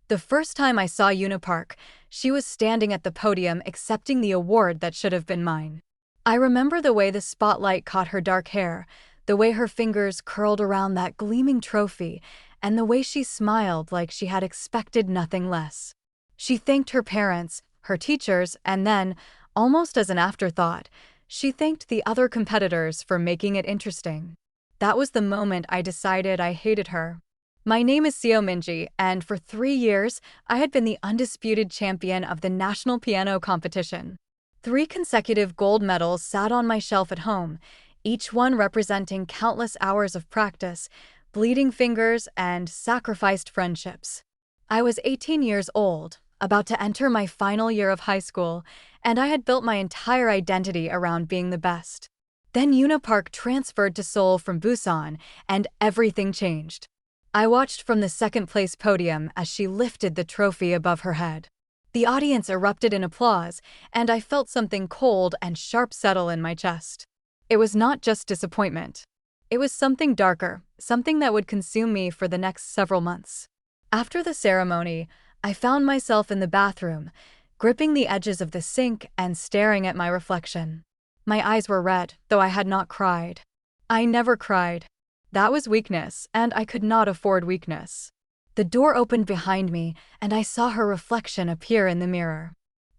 The first time I saw Yuna Park, she was standing at the podium accepting the award that should have been mine. I remember the way the spotlight caught her dark hair, the way her fingers curled around that gleaming trophy, and the way she smiled like she had expected nothing less. She thanked her parents, her teachers, and then, almost as an afterthought, she thanked the other competitors for making it interesting. That was the moment I decided I hated her. My name is Minji, and for 3 years, I had been the undisputed champion of the national piano competition. 3 consecutive gold medals sat on my shelf at home, each one representing countless hours of practice, bleeding fingers, and sacrificed friendships. I was 18 years old, about to enter my final year of high school, and I had built my entire identity around being the best. Then Yuna Park transferred to Seoul from Busan, and everything changed. I watched from the second-place podium as she lifted the trophy above her head. The audience erupted in applause, and I felt something cold and sharp settle in my chest. It was not just disappointment. It was something darker, something that would consume me for the next several months. After the ceremony, I found myself in the bathroom, gripping the edges of the sink and staring at my reflection. My eyes were red, though I had not cried. I never cried. That was weakness, and I could not afford weakness. The door opened behind me, and I saw her reflection appear in the mirror.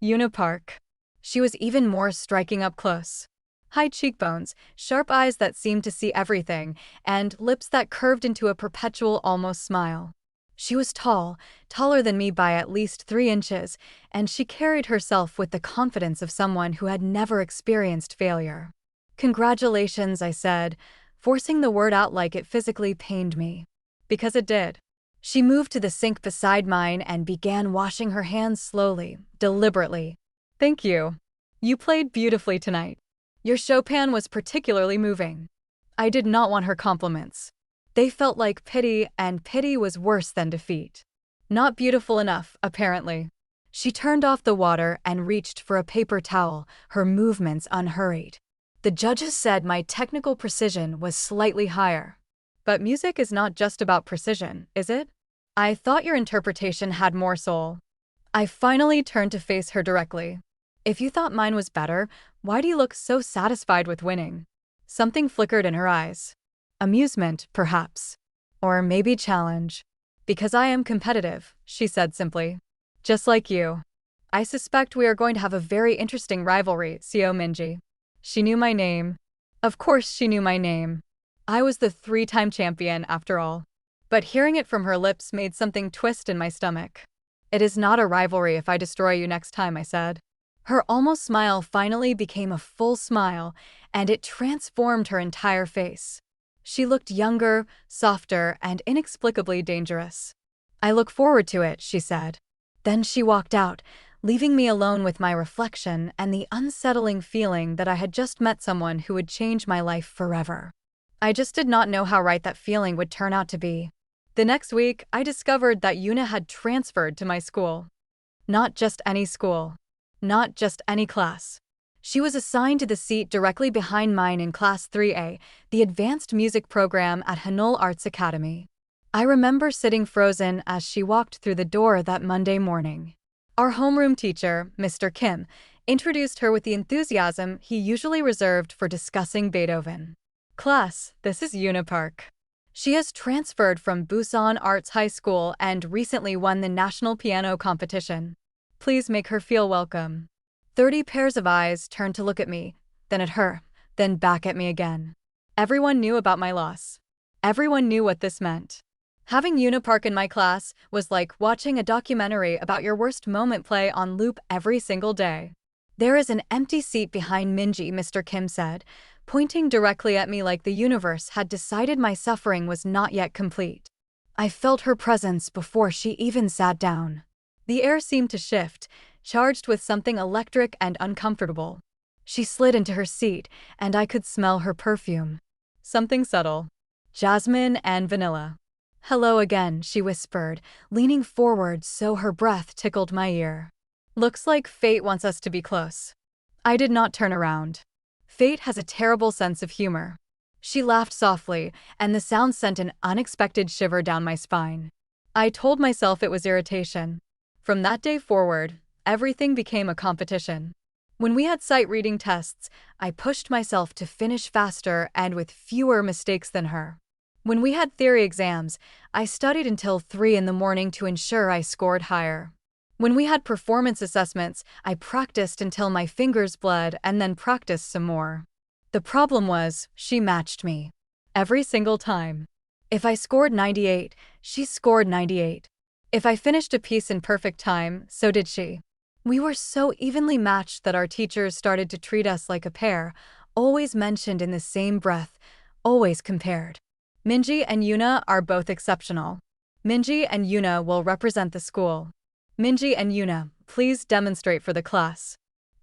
Yuna Park. She was even more striking up close. High cheekbones, sharp eyes that seemed to see everything, and lips that curved into a perpetual almost smile. She was tall, taller than me by at least 3 inches, and she carried herself with the confidence of someone who had never experienced failure. "Congratulations," I said, forcing the word out like it physically pained me. Because it did. She moved to the sink beside mine and began washing her hands slowly, deliberately. "Thank you. You played beautifully tonight. Your Chopin was particularly moving." I did not want her compliments. They felt like pity, and pity was worse than defeat. Not beautiful enough, apparently. She turned off the water and reached for a paper towel, her movements unhurried. The judges said my technical precision was slightly higher. But music is not just about precision, is it? I thought your interpretation had more soul. I finally turned to face her directly. If you thought mine was better, why do you look so satisfied with winning? Something flickered in her eyes. Amusement, perhaps. Or maybe challenge. Because I am competitive, she said simply. Just like you. I suspect we are going to have a very interesting rivalry, Minji. She knew my name. Of course she knew my name. I was the 3-time champion, after all. But hearing it from her lips made something twist in my stomach. "It is not a rivalry if I destroy you next time," I said. Her almost smile finally became a full smile, and it transformed her entire face. She looked younger, softer, and inexplicably dangerous. "I look forward to it," she said. Then she walked out, leaving me alone with my reflection and the unsettling feeling that I had just met someone who would change my life forever. I just did not know how right that feeling would turn out to be. The next week, I discovered that Yuna had transferred to my school. Not just any school. Not just any class. She was assigned to the seat directly behind mine in Class 3A, the advanced music program at Hanul Arts Academy. I remember sitting frozen as she walked through the door that Monday morning. Our homeroom teacher, Mr. Kim, introduced her with the enthusiasm he usually reserved for discussing Beethoven. "Class, this is Yuna Park. She has transferred from Busan Arts High School and recently won the national piano competition. Please make her feel welcome." 30 pairs of eyes turned to look at me, then at her, then back at me again. Everyone knew about my loss. Everyone knew what this meant. Having Yuna Park in my class was like watching a documentary about your worst moment play on loop every single day. "There is an empty seat behind Minji," Mr. Kim said, pointing directly at me like the universe had decided my suffering was not yet complete. I felt her presence before she even sat down. The air seemed to shift, charged with something electric and uncomfortable. She slid into her seat, and I could smell her perfume. Something subtle. Jasmine and vanilla. "Hello again," she whispered, leaning forward so her breath tickled my ear. "Looks like fate wants us to be close." I did not turn around. Fate has a terrible sense of humor. She laughed softly, and the sound sent an unexpected shiver down my spine. I told myself it was irritation. From that day forward, everything became a competition. When we had sight reading tests, I pushed myself to finish faster and with fewer mistakes than her. When we had theory exams, I studied until 3 in the morning to ensure I scored higher. When we had performance assessments, I practiced until my fingers bled and then practiced some more. The problem was, she matched me. Every single time. If I scored 98, she scored 98. If I finished a piece in perfect time, so did she. We were so evenly matched that our teachers started to treat us like a pair, always mentioned in the same breath, always compared. Minji and Yuna are both exceptional. Minji and Yuna will represent the school. Minji and Yuna, please demonstrate for the class.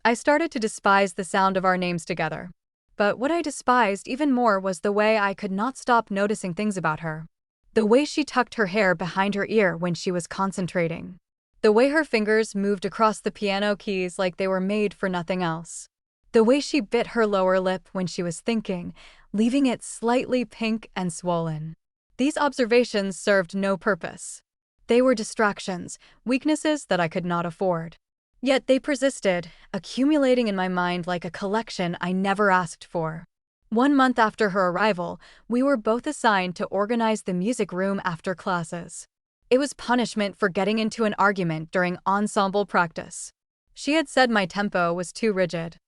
I started to despise the sound of our names together. But what I despised even more was the way I could not stop noticing things about her. The way she tucked her hair behind her ear when she was concentrating. The way her fingers moved across the piano keys like they were made for nothing else. The way she bit her lower lip when she was thinking, leaving it slightly pink and swollen. These observations served no purpose. They were distractions, weaknesses that I could not afford. Yet they persisted, accumulating in my mind like a collection I never asked for. 1 month after her arrival, we were both assigned to organize the music room after classes. It was punishment for getting into an argument during ensemble practice. She had said my tempo was too rigid.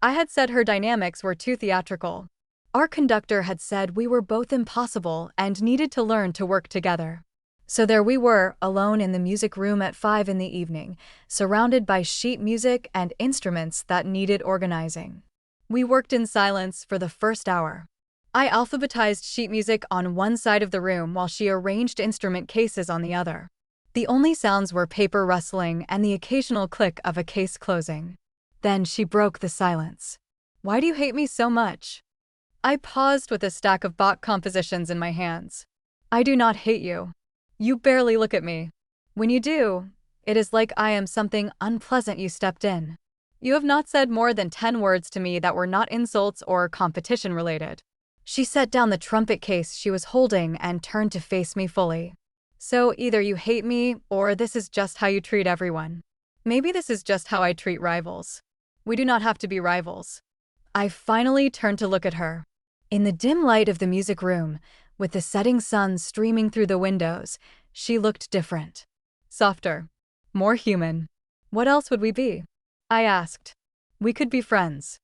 I had said her dynamics were too theatrical. Our conductor had said we were both impossible and needed to learn to work together. So there we were, alone in the music room at 5 in the evening, surrounded by sheet music and instruments that needed organizing. We worked in silence for the first hour. I alphabetized sheet music on one side of the room while she arranged instrument cases on the other. The only sounds were paper rustling and the occasional click of a case closing. Then she broke the silence. "Why do you hate me so much?" I paused with a stack of Bach compositions in my hands. "I do not hate you. You barely look at me. When you do, it is like I am something unpleasant you stepped in. You have not said more than 10 words to me that were not insults or competition related." She set down the trumpet case she was holding and turned to face me fully. "So either you hate me or this is just how you treat everyone. Maybe this is just how I treat rivals. We do not have to be rivals." I finally turned to look at her. In the dim light of the music room, with the setting sun streaming through the windows, she looked different. Softer. More human. "What else would we be?" I asked. "We could be friends."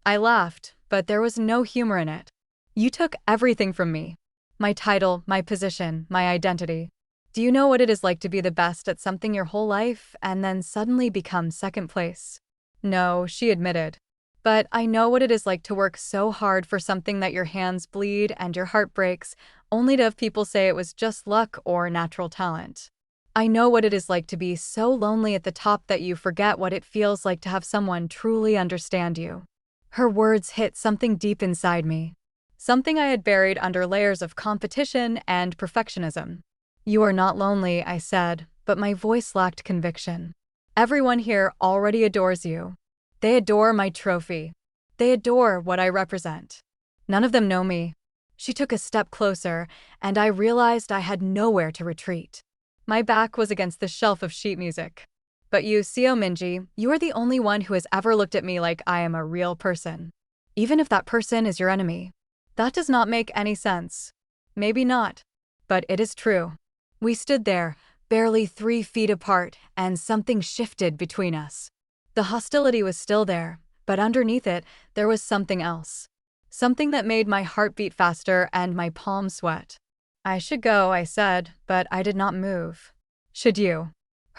I laughed, but there was no humor in it. "You took everything from me. My title, my position, my identity. Do you know what it is like to be the best at something your whole life and then suddenly become second place?" "No," she admitted. "But I know what it is like to work so hard for something that your hands bleed and your heart breaks, only to have people say it was just luck or natural talent. I know what it is like to be so lonely at the top that you forget what it feels like to have someone truly understand you." Her words hit something deep inside me. Something I had buried under layers of competition and perfectionism. "You are not lonely," I said, but my voice lacked conviction. "Everyone here already adores you. They adore my trophy. They adore what I represent. None of them know me." She took a step closer, and I realized I had nowhere to retreat. My back was against the shelf of sheet music. "But you, Seo Minji, you are the only one who has ever looked at me like I am a real person. Even if that person is your enemy. That does not make any sense." "Maybe not. But it is true." We stood there, barely 3 feet apart, and something shifted between us. The hostility was still there, but underneath it, there was something else. Something that made my heart beat faster and my palms sweat. "I should go," I said, but I did not move. "Should you?"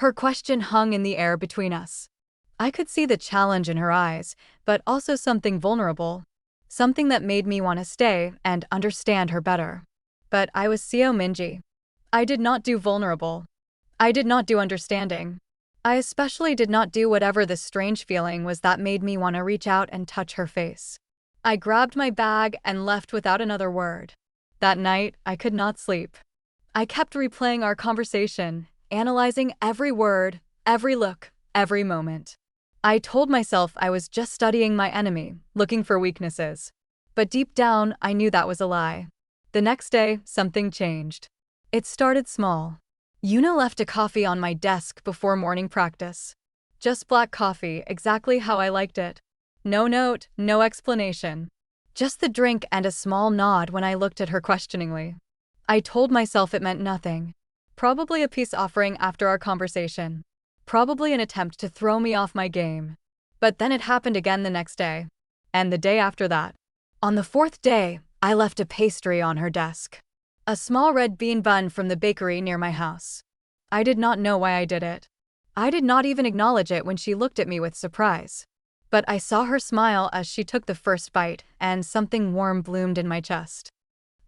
Her question hung in the air between us. I could see the challenge in her eyes, but also something vulnerable. Something that made me want to stay and understand her better. But I was Seo Minji. I did not do vulnerable. I did not do understanding. I especially did not do whatever the strange feeling was that made me want to reach out and touch her face. I grabbed my bag and left without another word. That night, I could not sleep. I kept replaying our conversation, analyzing every word, every look, every moment. I told myself I was just studying my enemy, looking for weaknesses. But deep down, I knew that was a lie. The next day, something changed. It started small. Yuna left a coffee on my desk before morning practice. Just black coffee, exactly how I liked it. No note, no explanation. Just the drink and a small nod when I looked at her questioningly. I told myself it meant nothing. Probably a peace offering after our conversation. Probably an attempt to throw me off my game. But then it happened again the next day. And the day after that. On the fourth day, I left a pastry on her desk. A small red bean bun from the bakery near my house. I did not know why I did it. I did not even acknowledge it when she looked at me with surprise. But I saw her smile as she took the first bite, and something warm bloomed in my chest.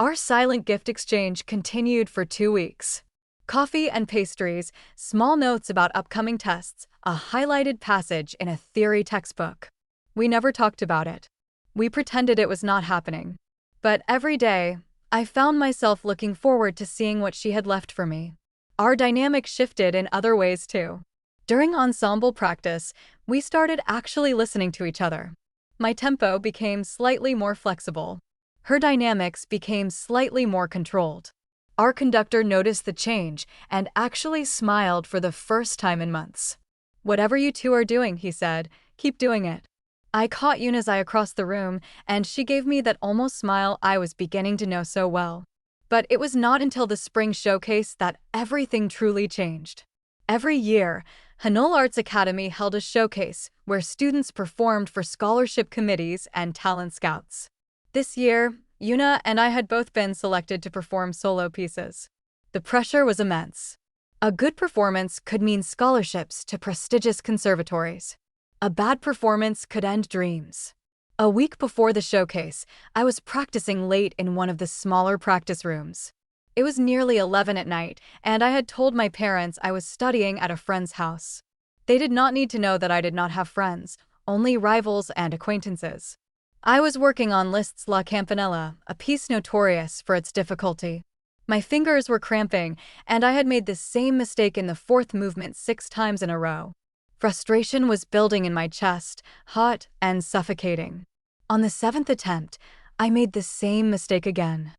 Our silent gift exchange continued for 2 weeks. Coffee and pastries, small notes about upcoming tests, a highlighted passage in a theory textbook. We never talked about it. We pretended it was not happening. But every day, I found myself looking forward to seeing what she had left for me. Our dynamic shifted in other ways too. During ensemble practice, we started actually listening to each other. My tempo became slightly more flexible. Her dynamics became slightly more controlled. Our conductor noticed the change and actually smiled for the first time in months. "Whatever you two are doing," he said, "keep doing it." I caught Yuna's eye across the room, and she gave me that almost smile I was beginning to know so well. But it was not until the spring showcase that everything truly changed. Every year, Hanol Arts Academy held a showcase where students performed for scholarship committees and talent scouts. This year, Yuna and I had both been selected to perform solo pieces. The pressure was immense. A good performance could mean scholarships to prestigious conservatories. A bad performance could end dreams. A week before the showcase, I was practicing late in one of the smaller practice rooms. It was nearly 11 at night, and I had told my parents I was studying at a friend's house. They did not need to know that I did not have friends, only rivals and acquaintances. I was working on Liszt's La Campanella, a piece notorious for its difficulty. My fingers were cramping, and I had made the same mistake in the fourth movement 6 times in a row. Frustration was building in my chest, hot and suffocating. On the 7th attempt, I made the same mistake again.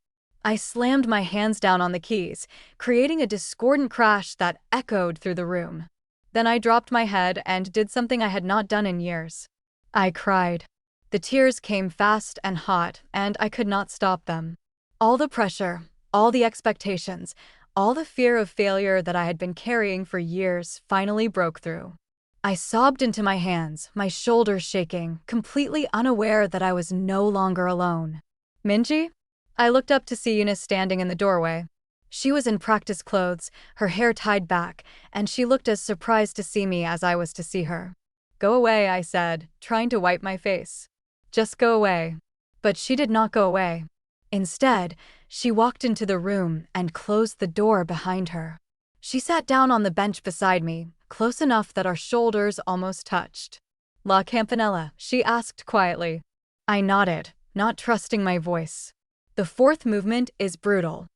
I slammed my hands down on the keys, creating a discordant crash that echoed through the room. Then I dropped my head and did something I had not done in years. I cried. The tears came fast and hot, and I could not stop them. All the pressure, all the expectations, all the fear of failure that I had been carrying for years finally broke through. I sobbed into my hands, my shoulders shaking, completely unaware that I was no longer alone. "Minji?" I looked up to see Yuna standing in the doorway. She was in practice clothes, her hair tied back, and she looked as surprised to see me as I was to see her. "Go away," I said, trying to wipe my face. "Just go away." But she did not go away. Instead, she walked into the room and closed the door behind her. She sat down on the bench beside me, close enough that our shoulders almost touched. "La Campanella?" she asked quietly. I nodded, not trusting my voice. "The fourth movement is brutal.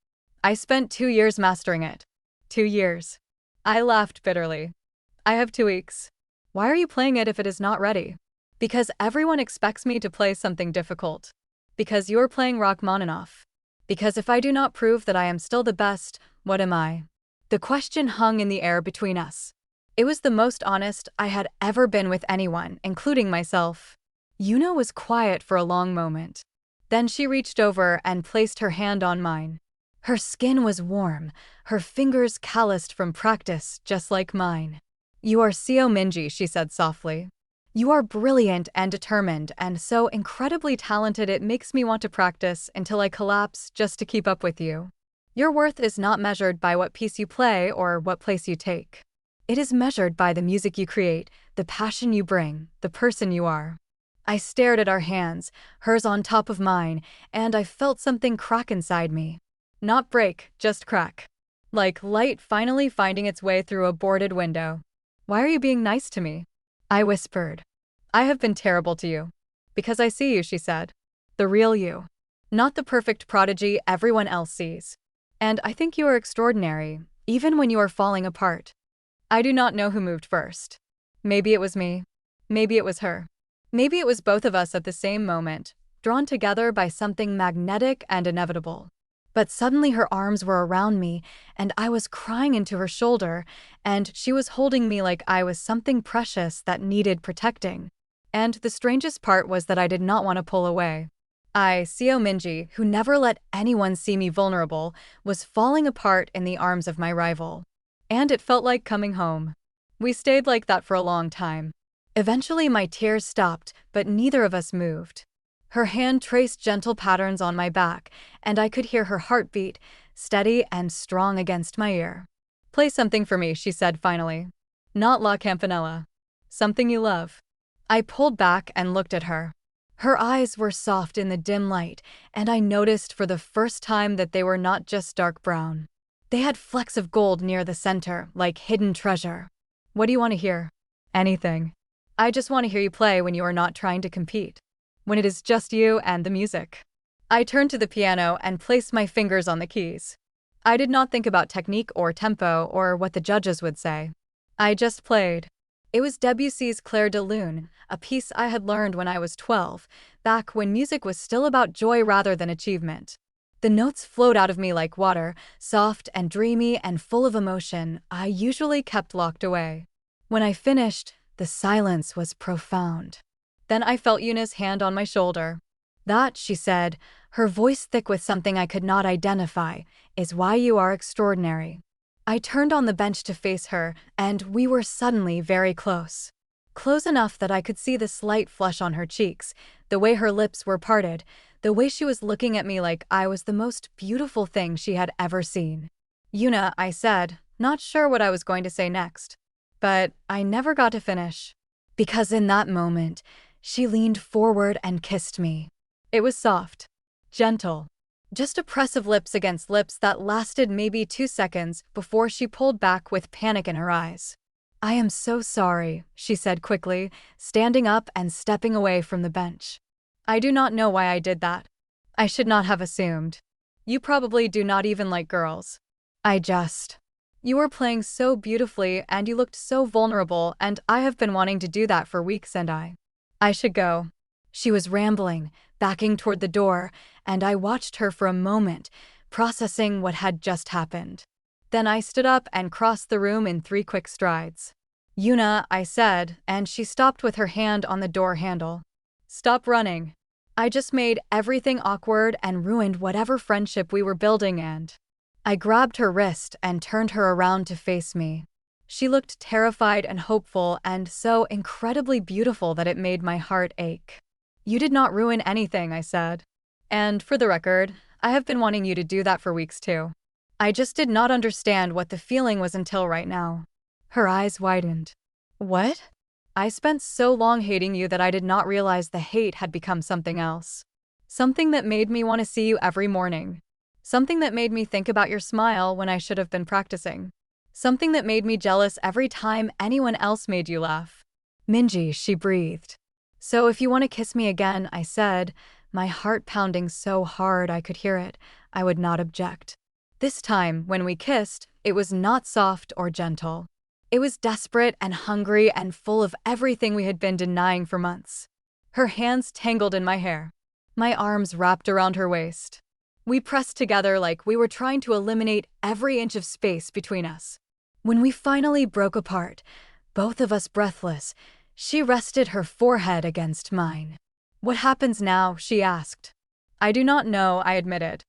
I spent 2 years mastering it." 2 years. I laughed bitterly. "I have 2 weeks. Why are you playing it if it is not ready?" "Because everyone expects me to play something difficult. Because you're playing Rachmaninoff. Because if I do not prove that I am still the best, what am I?" The question hung in the air between us. It was the most honest I had ever been with anyone, including myself. Yuna was quiet for a long moment. Then she reached over and placed her hand on mine. Her skin was warm, her fingers calloused from practice, just like mine. "You are So Minji," she said softly. "You are brilliant and determined, and so incredibly talented it makes me want to practice until I collapse just to keep up with you. Your worth is not measured by what piece you play or what place you take. It is measured by the music you create, the passion you bring, the person you are." I stared at our hands, hers on top of mine, and I felt something crack inside me. Not break, just crack. Like light finally finding its way through a boarded window. "Why are you being nice to me?" I whispered. "I have been terrible to you." "Because I see you," she said. "The real you. Not the perfect prodigy everyone else sees. And I think you are extraordinary, even when you are falling apart." I do not know who moved first. Maybe it was me. Maybe it was her. Maybe it was both of us at the same moment, drawn together by something magnetic and inevitable. But suddenly her arms were around me, and I was crying into her shoulder, and she was holding me like I was something precious that needed protecting. And the strangest part was that I did not want to pull away. Minji, who never let anyone see me vulnerable, was falling apart in the arms of my rival. And it felt like coming home. We stayed like that for a long time. Eventually my tears stopped, but neither of us moved. Her hand traced gentle patterns on my back, and I could hear her heartbeat, steady and strong against my ear. "Play something for me," she said finally. "Not La Campanella. Something you love." I pulled back and looked at her. Her eyes were soft in the dim light, and I noticed for the first time that they were not just dark brown. They had flecks of gold near the center, like hidden treasure. "What do you want to hear?" "Anything. I just want to hear you play when you are not trying to compete. When it is just you and the music." I turned to the piano and placed my fingers on the keys. I did not think about technique or tempo or what the judges would say. I just played. It was Debussy's Clair de Lune, a piece I had learned when I was 12, back when music was still about joy rather than achievement. The notes flowed out of me like water, soft and dreamy and full of emotion I usually kept locked away. When I finished, the silence was profound. Then I felt Yuna's hand on my shoulder. "That," she said, her voice thick with something I could not identify, "is why you are extraordinary." I turned on the bench to face her, and we were suddenly very close. Close enough that I could see the slight flush on her cheeks, the way her lips were parted, the way she was looking at me like I was the most beautiful thing she had ever seen. "Yuna," I said, not sure what I was going to say next. But I never got to finish. Because in that moment, she leaned forward and kissed me. It was soft, gentle. Just a press of lips against lips that lasted maybe 2 seconds before she pulled back with panic in her eyes. "I am so sorry," she said quickly, standing up and stepping away from the bench. "I do not know why I did that. I should not have assumed. You probably do not even like girls. You were playing so beautifully and you looked so vulnerable, and I have been wanting to do that for weeks, and I should go." She was rambling, backing toward the door, and I watched her for a moment, processing what had just happened. Then I stood up and crossed the room in 3 quick strides. "Yuna," I said, and she stopped with her hand on the door handle. "Stop running. I just made everything awkward and ruined whatever friendship we were building." And I grabbed her wrist and turned her around to face me. She looked terrified and hopeful and so incredibly beautiful that it made my heart ache. "You did not ruin anything," I said. "And for the record, I have been wanting you to do that for weeks too. I just did not understand what the feeling was until right now." Her eyes widened. "What?" "I spent so long hating you that I did not realize the hate had become something else. Something that made me want to see you every morning. Something that made me think about your smile when I should have been practicing. Something that made me jealous every time anyone else made you laugh." "Minji," she breathed. "So if you want to kiss me again," I said, my heart pounding so hard I could hear it, "I would not object." This time, when we kissed, it was not soft or gentle. It was desperate and hungry and full of everything we had been denying for months. Her hands tangled in my hair. My arms wrapped around her waist. We pressed together like we were trying to eliminate every inch of space between us. When we finally broke apart, both of us breathless, she rested her forehead against mine. "What happens now?" she asked. "I do not know," I admitted.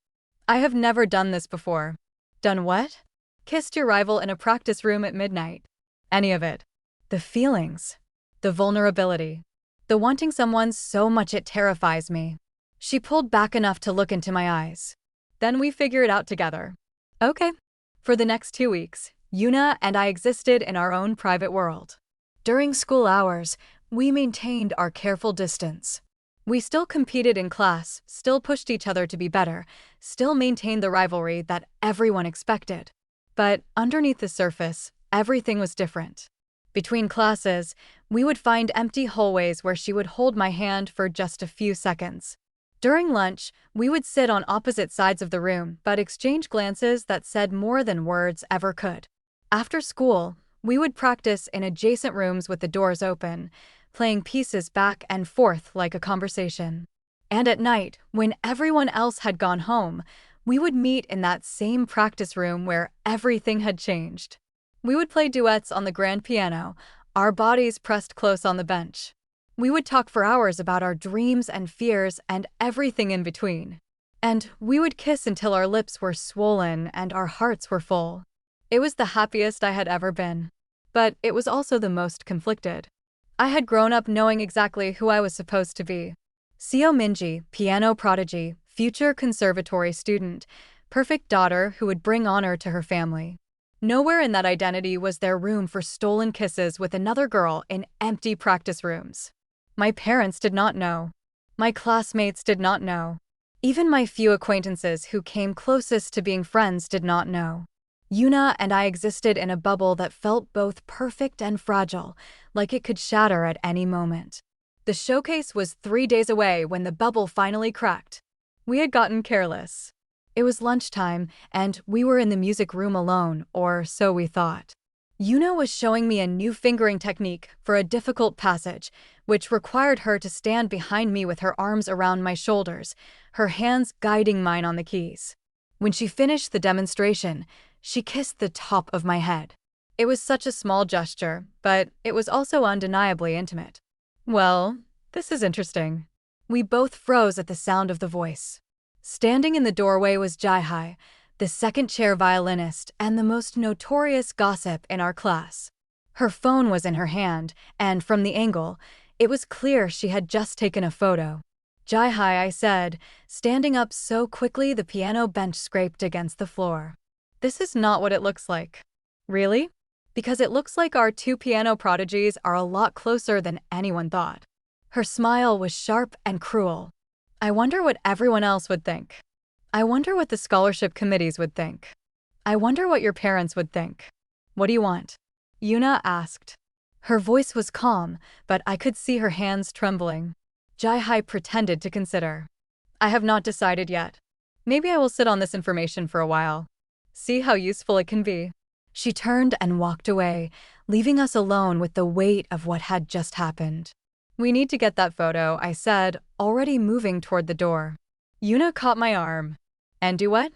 "I have never done this before." "Done what?" "Kissed your rival in a practice room at midnight." "Any of it." The feelings. The vulnerability. The wanting someone so much it terrifies me. She pulled back enough to look into my eyes. "Then we figure it out together." "Okay." For the next 2 weeks, Yuna and I existed in our own private world. During school hours, we maintained our careful distance. We still competed in class, still pushed each other to be better, still maintained the rivalry that everyone expected. But underneath the surface, everything was different. Between classes, we would find empty hallways where she would hold my hand for just a few seconds. During lunch, we would sit on opposite sides of the room but exchange glances that said more than words ever could. After school, we would practice in adjacent rooms with the doors open, playing pieces back and forth like a conversation. And at night, when everyone else had gone home, We would meet in that same practice room where everything had changed. We would play duets on the grand piano, our bodies pressed close on the bench. We would talk for hours about our dreams and fears and everything in between. And we would kiss until our lips were swollen and our hearts were full. It was the happiest I had ever been. But it was also the most conflicted. I had grown up knowing exactly who I was supposed to be. Seo Minji, piano prodigy, future conservatory student, perfect daughter who would bring honor to her family. Nowhere in that identity was there room for stolen kisses with another girl in empty practice rooms. My parents did not know. My classmates did not know. Even my few acquaintances who came closest to being friends did not know. Yuna and I existed in a bubble that felt both perfect and fragile, like it could shatter at any moment. The showcase was 3 days away when the bubble finally cracked. We had gotten careless. It was lunchtime, and we were in the music room alone, or so we thought. Yuna was showing me a new fingering technique for a difficult passage, which required her to stand behind me with her arms around my shoulders, her hands guiding mine on the keys. When she finished the demonstration, she kissed the top of my head. It was such a small gesture, but it was also undeniably intimate. Well, this is interesting. We both froze at the sound of the voice. Standing in the doorway was Jai, the second-chair violinist and the most notorious gossip in our class. Her phone was in her hand, and from the angle, it was clear she had just taken a photo. Jai, I said, standing up so quickly the piano bench scraped against the floor. This is not what it looks like. Really? Because it looks like our two piano prodigies are a lot closer than anyone thought. Her smile was sharp and cruel. I wonder what everyone else would think. I wonder what the scholarship committees would think. I wonder what your parents would think. What do you want? Yuna asked. Her voice was calm, but I could see her hands trembling. Jai pretended to consider. I have not decided yet. Maybe I will sit on this information for a while. See how useful it can be. She turned and walked away, leaving us alone with the weight of what had just happened. We need to get that photo, I said, already moving toward the door. Yuna caught my arm. And do what?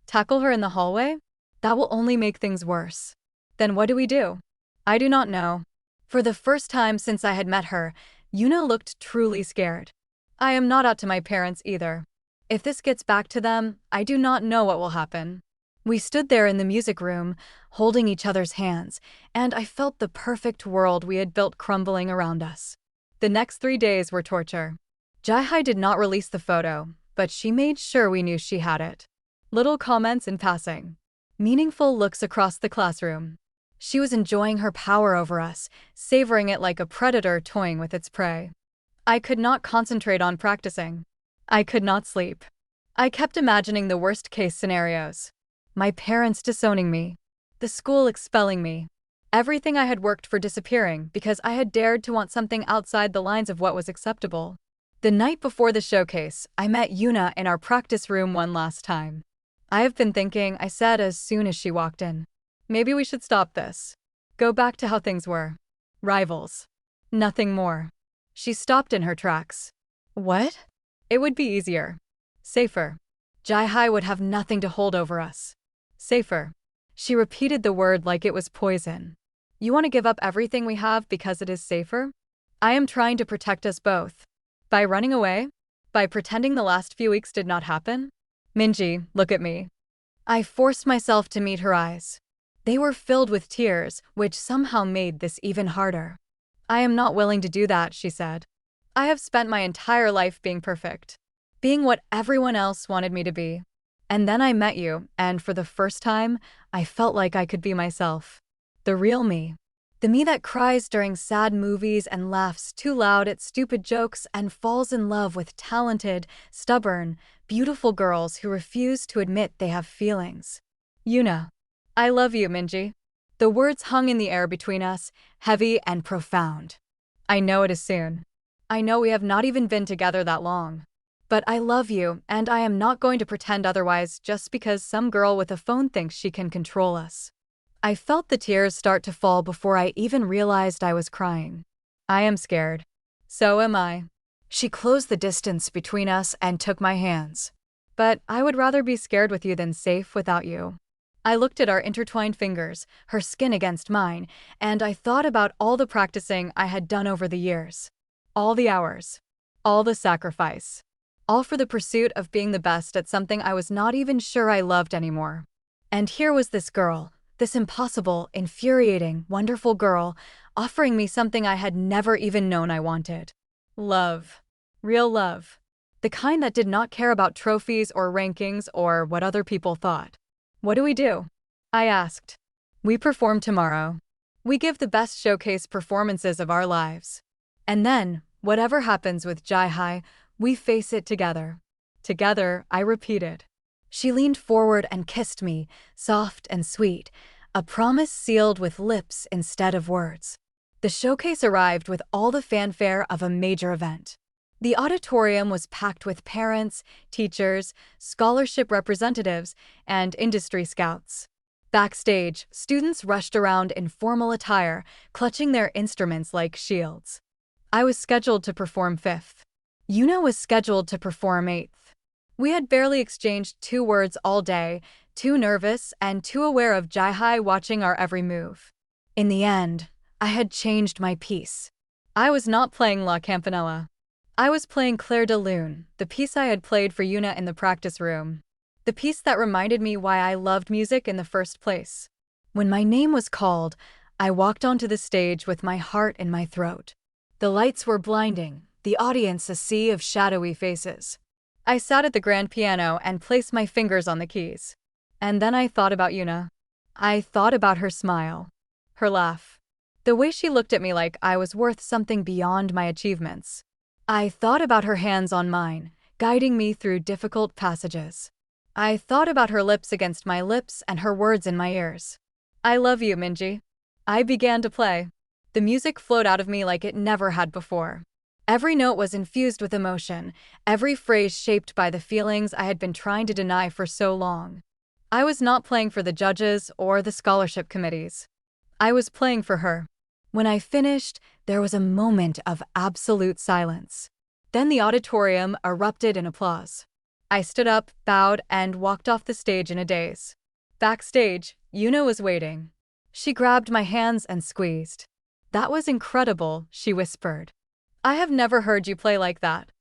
Tackle her in the hallway? That will only make things worse. Then what do we do? I do not know. For the first time since I had met her, Yuna looked truly scared. I am not out to my parents either. If this gets back to them, I do not know what will happen. We stood there in the music room, holding each other's hands, and I felt the perfect world we had built crumbling around us. The next 3 days were torture. Jai did not release the photo, but she made sure we knew she had it. Little comments in passing. Meaningful looks across the classroom. She was enjoying her power over us, savoring it like a predator toying with its prey. I could not concentrate on practicing. I could not sleep. I kept imagining the worst-case scenarios. My parents disowning me. The school expelling me. Everything I had worked for disappearing because I had dared to want something outside the lines of what was acceptable. The night before the showcase, I met Yuna in our practice room one last time. I have been thinking, I said as soon as she walked in. Maybe we should stop this. Go back to how things were. Rivals. Nothing more. She stopped in her tracks. What? It would be easier. Safer. Jai would have nothing to hold over us. Safer. She repeated the word like it was poison. You want to give up everything we have because it is safer? I am trying to protect us both. By running away? By pretending the last few weeks did not happen? Minji, look at me. I forced myself to meet her eyes. They were filled with tears, which somehow made this even harder. I am not willing to do that, she said. I have spent my entire life being perfect. Being what everyone else wanted me to be. And then I met you, and for the first time, I felt like I could be myself. The real me. The me that cries during sad movies and laughs too loud at stupid jokes and falls in love with talented, stubborn, beautiful girls who refuse to admit they have feelings. Yuna. I love you, Minji. The words hung in the air between us, heavy and profound. I know it is soon. I know we have not even been together that long. But I love you, and I am not going to pretend otherwise just because some girl with a phone thinks she can control us. I felt the tears start to fall before I even realized I was crying. I am scared. So am I. She closed the distance between us and took my hands. but I would rather be scared with you than safe without you. I looked at our intertwined fingers, her skin against mine, and I thought about all the practicing I had done over the years. All the hours. All the sacrifice. All for the pursuit of being the best at something I was not even sure I loved anymore. And here was this girl, this impossible, infuriating, wonderful girl, offering me something I had never even known I wanted. Love. Real love. The kind that did not care about trophies or rankings or what other people thought. What do we do? I asked. We perform tomorrow. We give the best showcase performances of our lives. And then, whatever happens with Jai, we face it together. Together, I repeated. She leaned forward and kissed me, soft and sweet, a promise sealed with lips instead of words. The showcase arrived with all the fanfare of a major event. The auditorium was packed with parents, teachers, scholarship representatives, and industry scouts. Backstage, students rushed around in formal attire, clutching their instruments like shields. I was scheduled to perform fifth. Yuna was scheduled to perform eighth. We had barely exchanged 2 words all day, too nervous and too aware of Jai watching our every move. In the end, I had changed my piece. I was not playing La Campanella. I was playing Clair de Lune, the piece I had played for Yuna in the practice room. The piece that reminded me why I loved music in the first place. When my name was called, I walked onto the stage with my heart in my throat. The lights were blinding, the audience a sea of shadowy faces. I sat at the grand piano and placed my fingers on the keys. And then I thought about Yuna. I thought about her smile. Her laugh. The way she looked at me like I was worth something beyond my achievements. I thought about her hands on mine, guiding me through difficult passages. I thought about her lips against my lips and her words in my ears. I love you, Minji. I began to play. The music flowed out of me like it never had before. Every note was infused with emotion, every phrase shaped by the feelings I had been trying to deny for so long. I was not playing for the judges or the scholarship committees. I was playing for her. When I finished, there was a moment of absolute silence. Then the auditorium erupted in applause. I stood up, bowed, and walked off the stage in a daze. Backstage, Yuna was waiting. She grabbed my hands and squeezed. "That was incredible," she whispered. "I have never heard you play like that.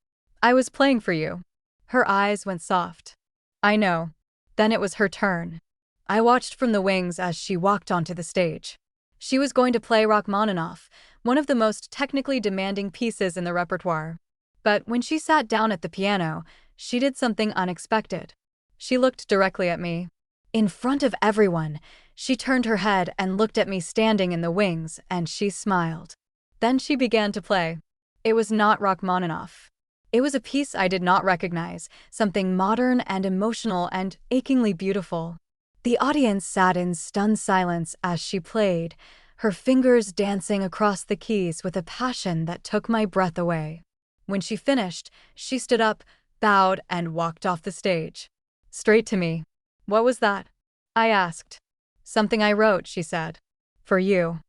I was playing for you." Her eyes went soft. "I know." Then it was her turn. I watched from the wings as she walked onto the stage. She was going to play Rachmaninoff, one of the most technically demanding pieces in the repertoire. But when she sat down at the piano, she did something unexpected. She looked directly at me. In front of everyone, she turned her head and looked at me standing in the wings, and she smiled. Then she began to play. It was not Rachmaninoff. It was a piece I did not recognize, something modern and emotional and achingly beautiful. The audience sat in stunned silence as she played, her fingers dancing across the keys with a passion that took my breath away. When she finished, she stood up, bowed, and walked off the stage. Straight to me. "What was that?" I asked. "Something I wrote," she said. "For you."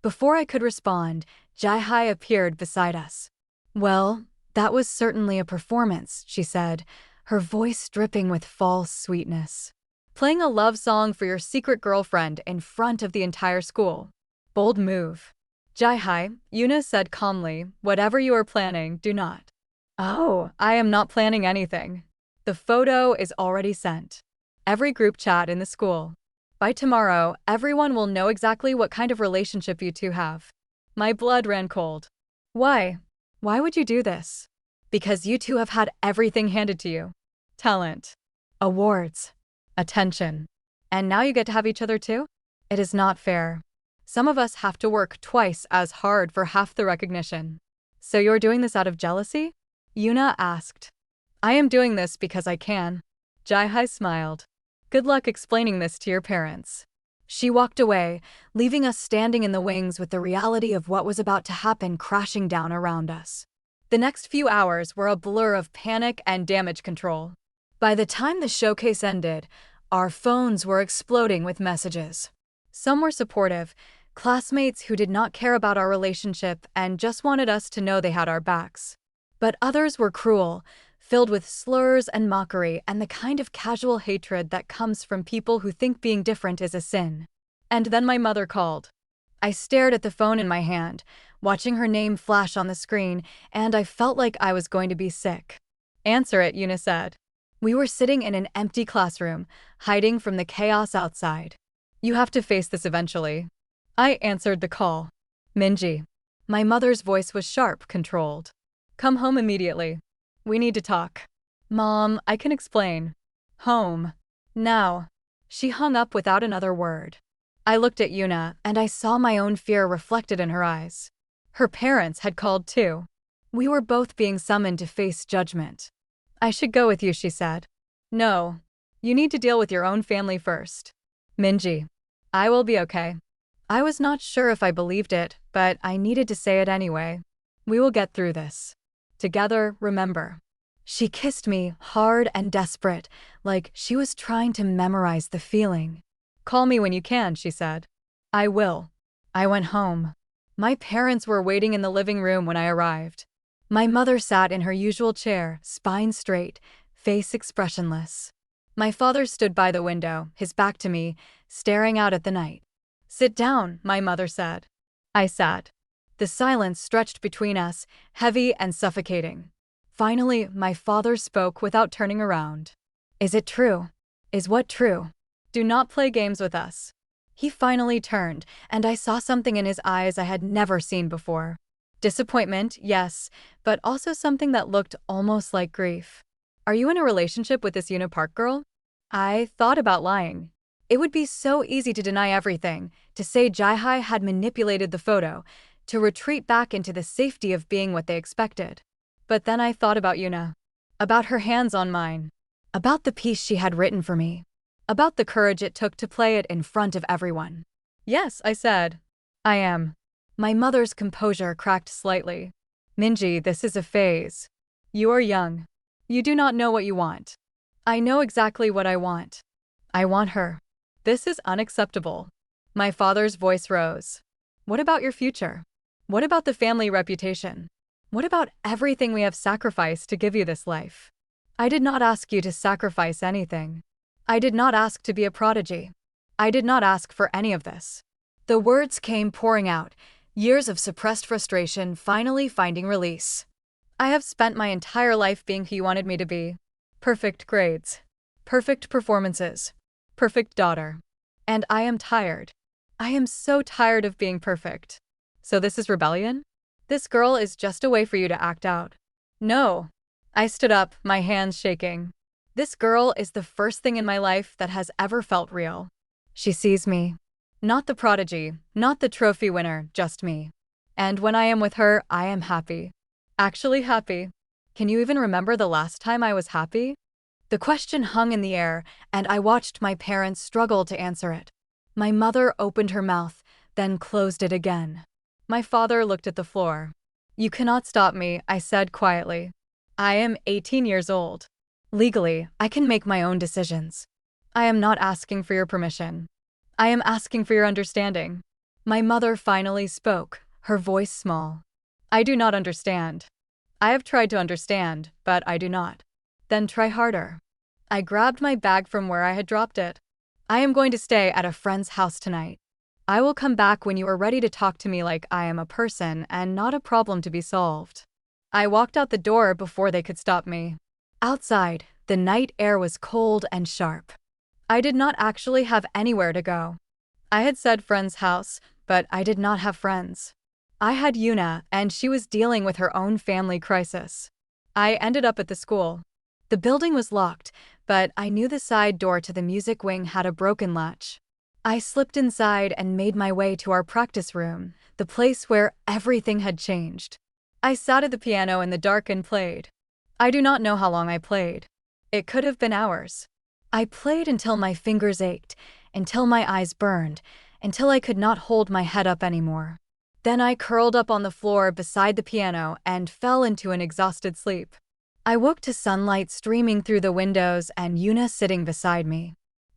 Before I could respond, Jai appeared beside us. "Well, that was certainly a performance," she said, her voice dripping with false sweetness. "Playing a love song for your secret girlfriend in front of the entire school. Bold move." "Jai," Yuna said calmly, "whatever you are planning, do not." "Oh, I am not planning anything. The photo is already sent. Every group chat in the school. By tomorrow, everyone will know exactly what kind of relationship you two have." My blood ran cold. "Why? Why would you do this?" "Because you two have had everything handed to you. Talent. Awards. Attention. And now you get to have each other too? It is not fair. Some of us have to work twice as hard for half the recognition." "So you're doing this out of jealousy?" Yuna asked. "I am doing this because I can." Jai smiled. "Good luck explaining this to your parents." She walked away, leaving us standing in the wings with the reality of what was about to happen crashing down around us. The next few hours were a blur of panic and damage control. By the time the showcase ended, our phones were exploding with messages. Some were supportive, classmates who did not care about our relationship and just wanted us to know they had our backs. But others were cruel, filled with slurs and mockery and the kind of casual hatred that comes from people who think being different is a sin. And then my mother called. I stared at the phone in my hand, watching her name flash on the screen, and I felt like I was going to be sick. "Answer it," Yuna said. We were sitting in an empty classroom, hiding from the chaos outside. "You have to face this eventually." I answered the call. "Minji." My mother's voice was sharp, controlled. "Come home immediately. We need to talk." "Mom, I can explain." "Home. Now." She hung up without another word. I looked at Yuna, and I saw my own fear reflected in her eyes. Her parents had called too. We were both being summoned to face judgment. "I should go with you," she said. "No. You need to deal with your own family first." "Minji." "I will be okay." I was not sure if I believed it, but I needed to say it anyway. "We will get through this. Together, remember." She kissed me, hard and desperate, like she was trying to memorize the feeling. "Call me when you can," she said. "I will." I went home. My parents were waiting in the living room when I arrived. My mother sat in her usual chair, spine straight, face expressionless. My father stood by the window, his back to me, staring out at the night. "Sit down," my mother said. I sat. The silence stretched between us, heavy and suffocating. Finally, my father spoke without turning around. "Is it true? Is what true? Do not play games with us." He finally turned, and I saw something in his eyes I had never seen before. Disappointment, yes, but also something that looked almost like grief. "Are you in a relationship with this Yuna Park girl?" I thought about lying. It would be so easy to deny everything, to say Jaihai had manipulated the photo, to retreat back into the safety of being what they expected. But then I thought about Yuna. About her hands on mine. About the piece she had written for me. About the courage it took to play it in front of everyone. "Yes," I said. "I am." My mother's composure cracked slightly. "Minji, this is a phase. You are young. You do not know what you want." "I know exactly what I want. I want her." "This is unacceptable." My father's voice rose. "What about your future? What about the family reputation? What about everything we have sacrificed to give you this life?" "I did not ask you to sacrifice anything. I did not ask to be a prodigy. I did not ask for any of this." The words came pouring out, years of suppressed frustration finally finding release. "I have spent my entire life being who you wanted me to be. Perfect grades. Perfect performances. Perfect daughter. And I am tired. I am so tired of being perfect." "So this is rebellion? This girl is just a way for you to act out." "No." I stood up, my hands shaking. "This girl is the first thing in my life that has ever felt real. She sees me. Not the prodigy, not the trophy winner, just me. And when I am with her, I am happy. Actually happy. Can you even remember the last time I was happy?" The question hung in the air, and I watched my parents struggle to answer it. My mother opened her mouth, then closed it again. My father looked at the floor. "You cannot stop me," I said quietly. "I am 18 years old. Legally, I can make my own decisions. I am not asking for your permission. I am asking for your understanding." My mother finally spoke, her voice small. "I do not understand. I have tried to understand, but I do not." "Then try harder." I grabbed my bag from where I had dropped it. "I am going to stay at a friend's house tonight. I will come back when you are ready to talk to me like I am a person and not a problem to be solved." I walked out the door before they could stop me. Outside, the night air was cold and sharp. I did not actually have anywhere to go. I had said friend's house, but I did not have friends. I had Yuna, and she was dealing with her own family crisis. I ended up at the school. The building was locked, but I knew the side door to the music wing had a broken latch. I slipped inside and made my way to our practice room, the place where everything had changed. I sat at the piano in the dark and played. I do not know how long I played. It could have been hours. I played until my fingers ached, until my eyes burned, until I could not hold my head up anymore. Then I curled up on the floor beside the piano and fell into an exhausted sleep. I woke to sunlight streaming through the windows and Yuna sitting beside me.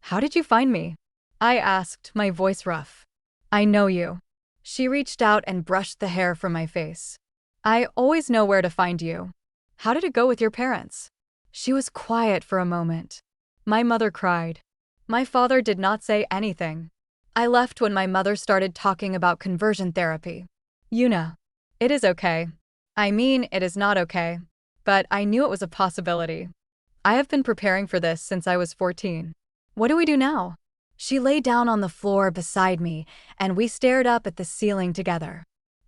"How did you find me?" I asked, my voice rough. "I know you." She reached out and brushed the hair from my face. "I always know where to find you. How did it go with your parents?" She was quiet for a moment. My mother cried. My father did not say anything. I left when my mother started talking about conversion therapy. Yuna. It is okay. I mean, it is not okay. But I knew it was a possibility. I have been preparing for this since I was 14. What do we do now? She lay down on the floor beside me, and we stared up at the ceiling together.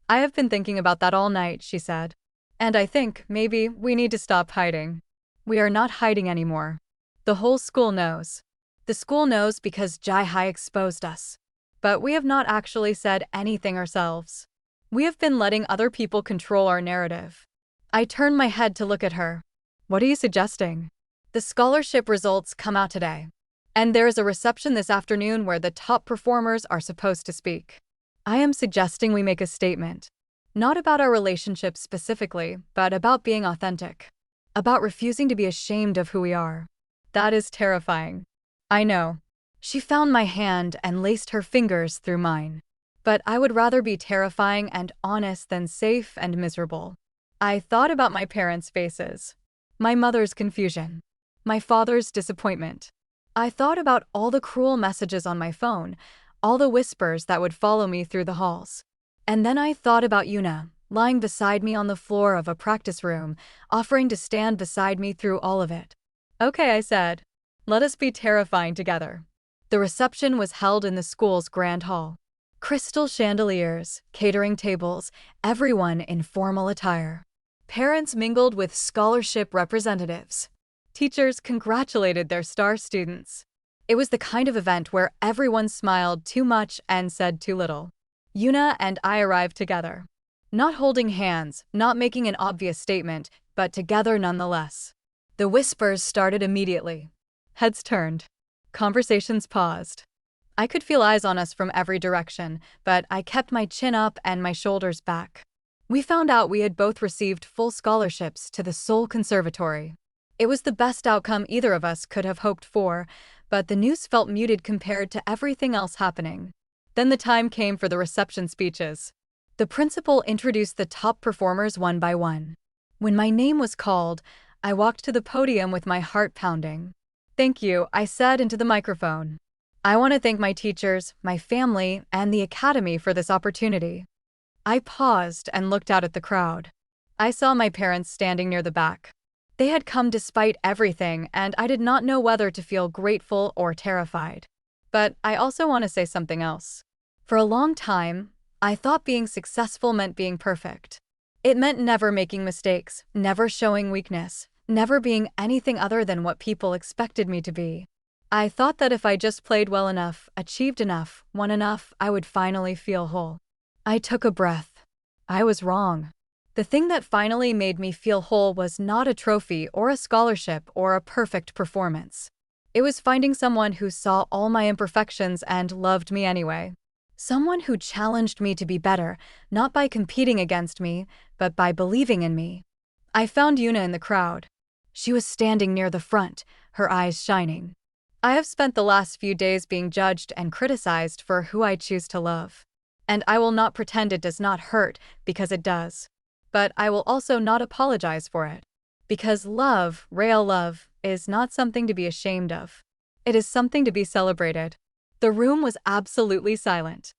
I have been thinking about that all night, she said. And I think, maybe, we need to stop hiding. We are not hiding anymore. The whole school knows. The school knows because Jai-Hai exposed us. But we have not actually said anything ourselves. We have been letting other people control our narrative. I turned my head to look at her. What are you suggesting? The scholarship results come out today. And there is a reception this afternoon where the top performers are supposed to speak. I am suggesting we make a statement. Not about our relationship specifically, but about being authentic. About refusing to be ashamed of who we are. That is terrifying. I know. She found my hand and laced her fingers through mine. But I would rather be terrifying and honest than safe and miserable. I thought about my parents' faces. My mother's confusion. My father's disappointment. I thought about all the cruel messages on my phone, all the whispers that would follow me through the halls. And then I thought about Yuna, lying beside me on the floor of a practice room, offering to stand beside me through all of it. Okay, I said. Let us be terrifying together. The reception was held in the school's grand hall. Crystal chandeliers, catering tables, everyone in formal attire. Parents mingled with scholarship representatives. Teachers congratulated their star students. It was the kind of event where everyone smiled too much and said too little. Yuna and I arrived together. Not holding hands, not making an obvious statement, but together nonetheless. The whispers started immediately. Heads turned. Conversations paused. I could feel eyes on us from every direction, but I kept my chin up and my shoulders back. We found out we had both received full scholarships to the Seoul Conservatory. It was the best outcome either of us could have hoped for, but the news felt muted compared to everything else happening. Then the time came for the reception speeches. The principal introduced the top performers one by one. When my name was called, I walked to the podium with my heart pounding. Thank you, I said into the microphone. I want to thank my teachers, my family, and the academy for this opportunity. I paused and looked out at the crowd. I saw my parents standing near the back. They had come despite everything, and I did not know whether to feel grateful or terrified. But I also want to say something else. For a long time, I thought being successful meant being perfect. It meant never making mistakes, never showing weakness, never being anything other than what people expected me to be. I thought that if I just played well enough, achieved enough, won enough, I would finally feel whole. I took a breath. I was wrong. The thing that finally made me feel whole was not a trophy or a scholarship or a perfect performance. It was finding someone who saw all my imperfections and loved me anyway. Someone who challenged me to be better, not by competing against me, but by believing in me. I found Yuna in the crowd. She was standing near the front, her eyes shining. I have spent the last few days being judged and criticized for who I choose to love. And I will not pretend it does not hurt, because it does. But I will also not apologize for it. Because love, real love, is not something to be ashamed of. It is something to be celebrated. The room was absolutely silent.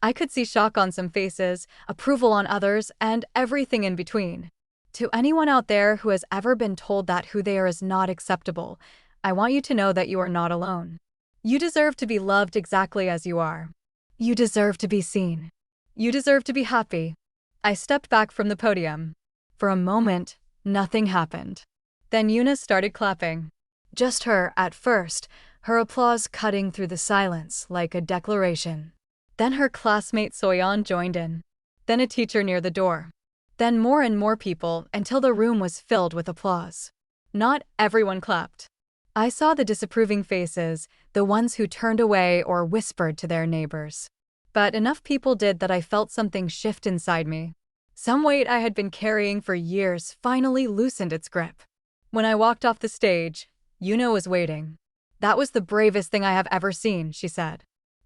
I could see shock on some faces, approval on others, and everything in between. To anyone out there who has ever been told that who they are is not acceptable, I want you to know that you are not alone. You deserve to be loved exactly as you are. You deserve to be seen. You deserve to be happy. I stepped back from the podium. For a moment, nothing happened. Then Yuna started clapping. Just her, at first, her applause cutting through the silence like a declaration. Then her classmate Soyeon joined in. Then a teacher near the door. Then more and more people until the room was filled with applause. Not everyone clapped. I saw the disapproving faces, the ones who turned away or whispered to their neighbors. But enough people did that I felt something shift inside me. Some weight I had been carrying for years finally loosened its grip. When I walked off the stage, Yuna was waiting. That was the bravest thing I have ever seen, she said.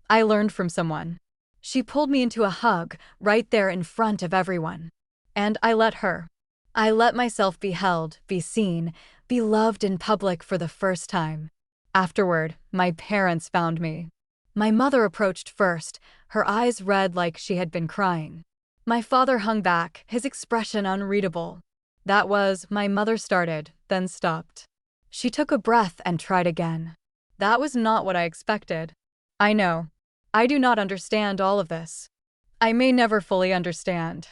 I learned from someone. She pulled me into a hug, right there in front of everyone. And I let her. I let myself be held, be seen, beloved in public for the first time. Afterward, my parents found me. My mother approached first, her eyes red like she had been crying. My father hung back, his expression unreadable. That was, my mother started, then stopped. She took a breath and tried again. That was not what I expected. I know. I do not understand all of this. I may never fully understand.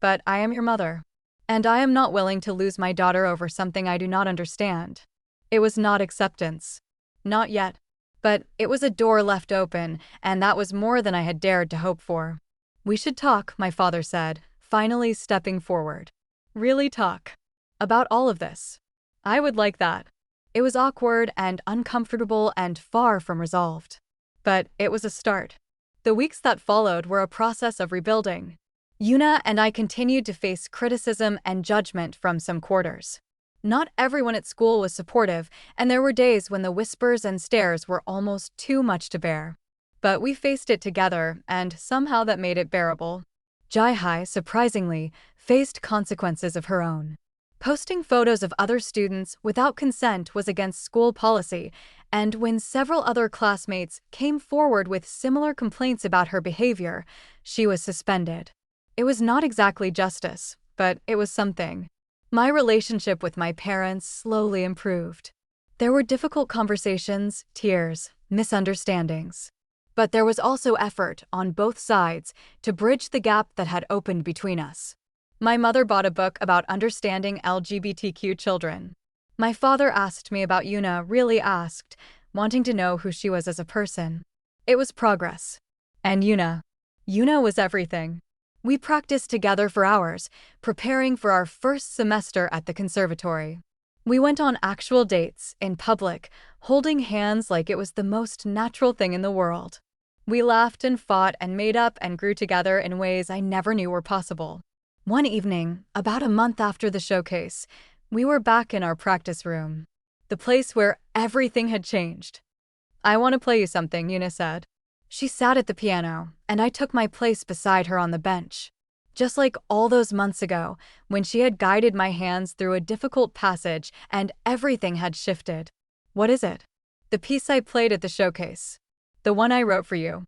But I am your mother. And I am not willing to lose my daughter over something I do not understand. It was not acceptance. Not yet. But it was a door left open, and that was more than I had dared to hope for. We should talk, my father said, finally stepping forward. Really talk. About all of this. I would like that. It was awkward and uncomfortable and far from resolved. But it was a start. The weeks that followed were a process of rebuilding. Yuna and I continued to face criticism and judgment from some quarters. Not everyone at school was supportive, and there were days when the whispers and stares were almost too much to bear. But we faced it together, and somehow that made it bearable. Jai-hai, surprisingly, faced consequences of her own. Posting photos of other students without consent was against school policy, and when several other classmates came forward with similar complaints about her behavior, she was suspended. It was not exactly justice, but it was something. My relationship with my parents slowly improved. There were difficult conversations, tears, misunderstandings. But there was also effort on both sides to bridge the gap that had opened between us. My mother bought a book about understanding LGBTQ children. My father asked me about Yuna, really asked, wanting to know who she was as a person. It was progress. And Yuna was everything. We practiced together for hours, preparing for our first semester at the conservatory. We went on actual dates, in public, holding hands like it was the most natural thing in the world. We laughed and fought and made up and grew together in ways I never knew were possible. One evening, about a month after the showcase, we were back in our practice room. The place where everything had changed. I want to play you something, Yuna said. She sat at the piano, and I took my place beside her on the bench. Just like all those months ago, when she had guided my hands through a difficult passage and everything had shifted. What is it? The piece I played at the showcase. The one I wrote for you.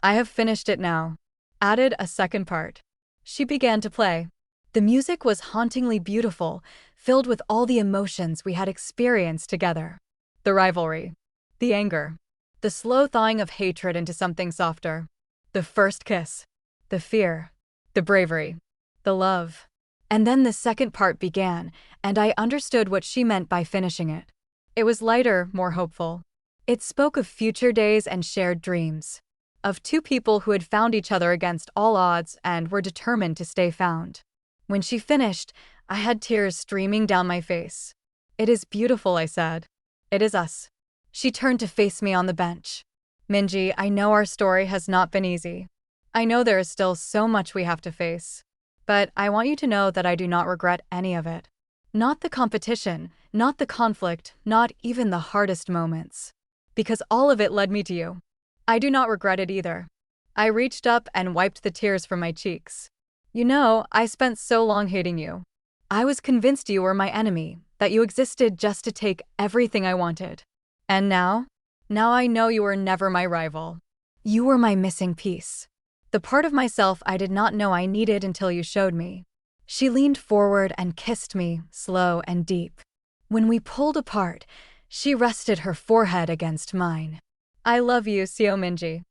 I have finished it now. Added a second part. She began to play. The music was hauntingly beautiful, filled with all the emotions we had experienced together. The rivalry. The anger. The slow thawing of hatred into something softer. The first kiss. The fear. The bravery. The love. And then the second part began, and I understood what she meant by finishing it. It was lighter, more hopeful. It spoke of future days and shared dreams. Of two people who had found each other against all odds and were determined to stay found. When she finished, I had tears streaming down my face. It is beautiful, I said. It is us. She turned to face me on the bench. Minji, I know our story has not been easy. I know there is still so much we have to face. But I want you to know that I do not regret any of it. Not the competition, not the conflict, not even the hardest moments. Because all of it led me to you. I do not regret it either. I reached up and wiped the tears from my cheeks. You know, I spent so long hating you. I was convinced you were my enemy, that you existed just to take everything I wanted. And now? Now I know you were never my rival. You were my missing piece. The part of myself I did not know I needed until you showed me. She leaned forward and kissed me, slow and deep. When we pulled apart, she rested her forehead against mine. I love you, Seo Minji.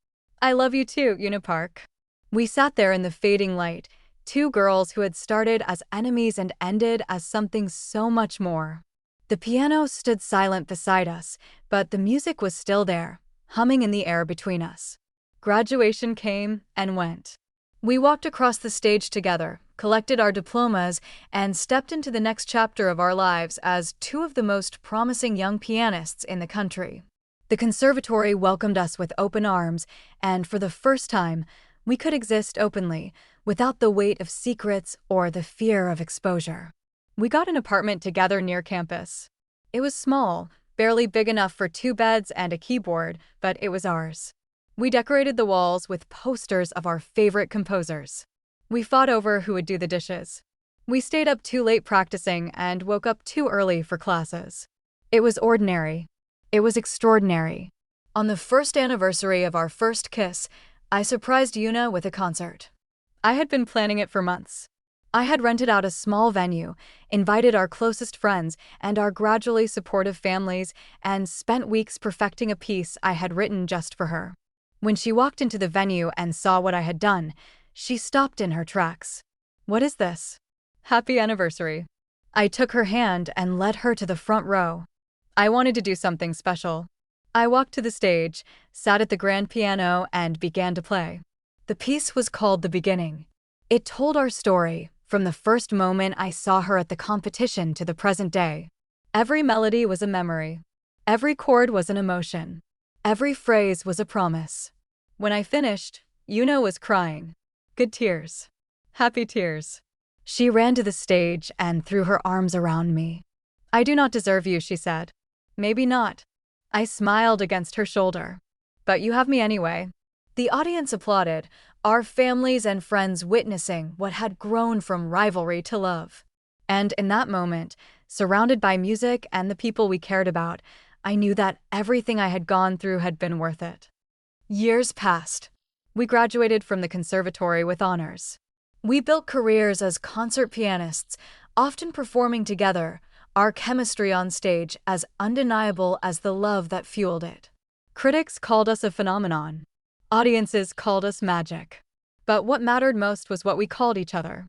I love you too, Yuna Park. We sat there in the fading light, two girls who had started as enemies and ended as something so much more. The piano stood silent beside us, but the music was still there, humming in the air between us. Graduation came and went. We walked across the stage together, collected our diplomas, and stepped into the next chapter of our lives as two of the most promising young pianists in the country. The conservatory welcomed us with open arms, and for the first time, we could exist openly, without the weight of secrets or the fear of exposure. We got an apartment together near campus. It was small, barely big enough for 2 beds and a keyboard, but it was ours. We decorated the walls with posters of our favorite composers. We fought over who would do the dishes. We stayed up too late practicing and woke up too early for classes. It was ordinary. It was extraordinary. On the first anniversary of our first kiss, I surprised Yuna with a concert. I had been planning it for months. I had rented out a small venue, invited our closest friends and our gradually supportive families, and spent weeks perfecting a piece I had written just for her. When she walked into the venue and saw what I had done, she stopped in her tracks. "What is this?" "Happy anniversary." I took her hand and led her to the front row. I wanted to do something special. I walked to the stage, sat at the grand piano, and began to play. The piece was called The Beginning. It told our story, from the first moment I saw her at the competition to the present day. Every melody was a memory. Every chord was an emotion. Every phrase was a promise. When I finished, Yuna was crying. Good tears. Happy tears. She ran to the stage and threw her arms around me. "I do not deserve you," she said. "Maybe not." I smiled against her shoulder. "But you have me anyway." The audience applauded, our families and friends witnessing what had grown from rivalry to love. And in that moment, surrounded by music and the people we cared about, I knew that everything I had gone through had been worth it. Years passed. We graduated from the conservatory with honors. We built careers as concert pianists, often performing together, our chemistry on stage as undeniable as the love that fueled it. Critics called us a phenomenon. Audiences called us magic. But what mattered most was what we called each other.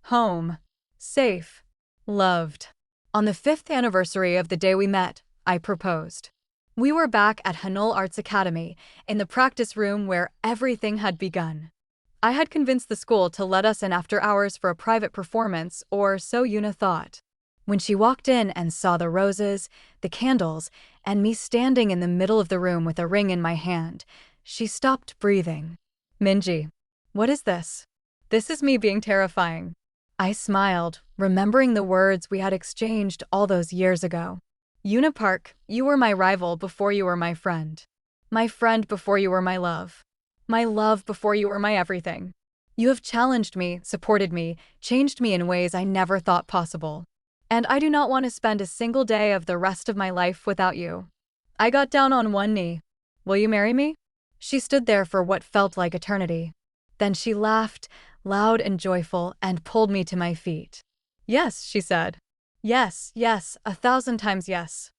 Home. Safe. Loved. On the 5th anniversary of the day we met, I proposed. We were back at Hanul Arts Academy, in the practice room where everything had begun. I had convinced the school to let us in after hours for a private performance, or so Yuna thought. When she walked in and saw the roses, the candles, and me standing in the middle of the room with a ring in my hand, she stopped breathing. "Minji, what is this?" "This is me being terrifying." I smiled, remembering the words we had exchanged all those years ago. "Yuna Park, you were my rival before you were my friend. My friend before you were my love. My love before you were my everything. You have challenged me, supported me, changed me in ways I never thought possible. And I do not want to spend a single day of the rest of my life without you." I got down on one knee. "Will you marry me?" She stood there for what felt like eternity. Then she laughed, loud and joyful, and pulled me to my feet. "Yes," she said. "Yes, yes, 1,000 times yes."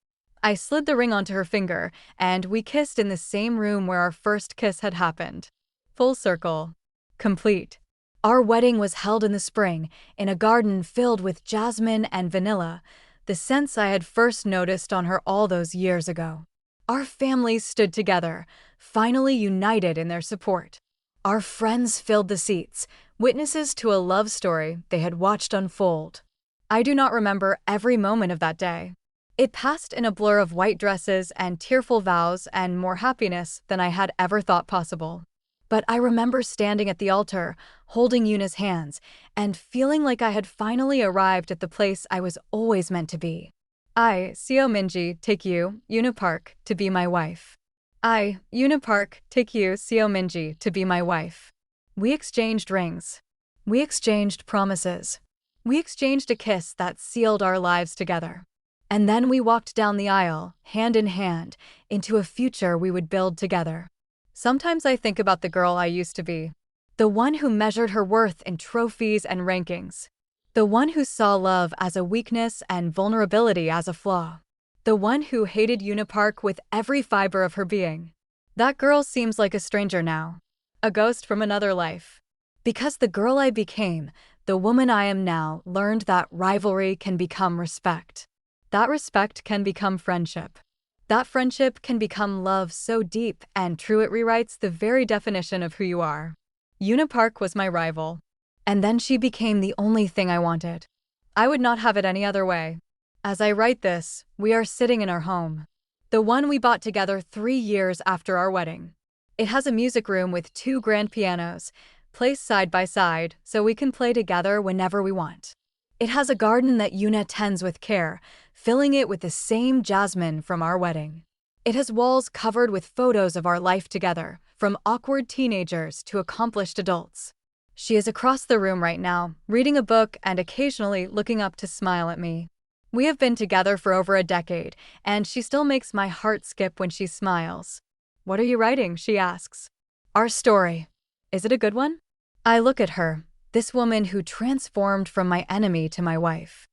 I slid the ring onto her finger, and we kissed in the same room where our first kiss had happened. Full circle. Complete. Our wedding was held in the spring, in a garden filled with jasmine and vanilla, the scents I had first noticed on her all those years ago. Our families stood together, finally united in their support. Our friends filled the seats, witnesses to a love story they had watched unfold. I do not remember every moment of that day. It passed in a blur of white dresses and tearful vows and more happiness than I had ever thought possible. But I remember standing at the altar, holding Yuna's hands, and feeling like I had finally arrived at the place I was always meant to be. I, Seo Minji, take you, Yuna Park, to be my wife. I, Yuna Park, take you, Seo Minji, to be my wife. We exchanged rings. We exchanged promises. We exchanged a kiss that sealed our lives together. And then we walked down the aisle, hand in hand, into a future we would build together. Sometimes I think about the girl I used to be. The one who measured her worth in trophies and rankings. The one who saw love as a weakness and vulnerability as a flaw. The one who hated Yuna Park with every fiber of her being. That girl seems like a stranger now. A ghost from another life. Because the girl I became, the woman I am now, learned that rivalry can become respect. That respect can become friendship. That friendship can become love so deep and true it rewrites the very definition of who you are. Yuna Park was my rival. And then she became the only thing I wanted. I would not have it any other way. As I write this, we are sitting in our home. The one we bought together 3 years after our wedding. It has a music room with 2 grand pianos, placed side by side so we can play together whenever we want. It has a garden that Yuna tends with care, filling it with the same jasmine from our wedding. It has walls covered with photos of our life together, from awkward teenagers to accomplished adults. She is across the room right now, reading a book and occasionally looking up to smile at me. We have been together for over a decade, and she still makes my heart skip when she smiles. "What are you writing?" she asks. "Our story." "Is it a good one?" I look at her, this woman who transformed from my enemy to my wife.